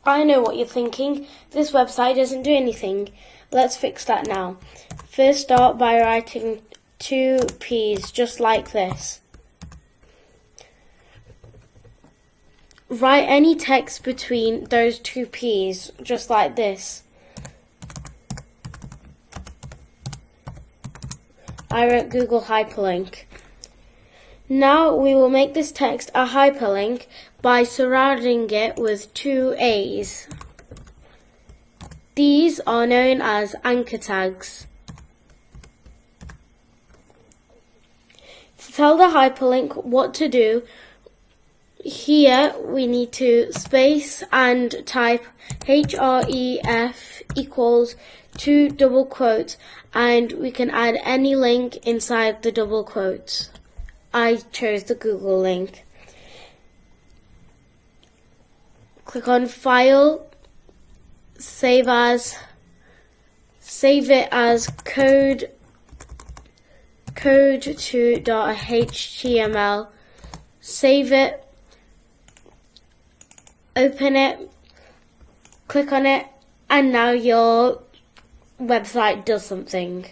I know what you're thinking. This website doesn't do anything. Let's fix that now. First start by writing 2 P's just like this. Write any text between those 2 P's just like this. I wrote Google hyperlink. Now we will make this text a hyperlink by surrounding it with 2 A's. These are known as anchor tags. To tell the hyperlink what to do, here we need to space and type href equals 2 double quotes, and we can add any link inside the double quotes. I chose the Google link. Click on File, Save it as code2.html. Save it, open it, click on it, and now your website does something.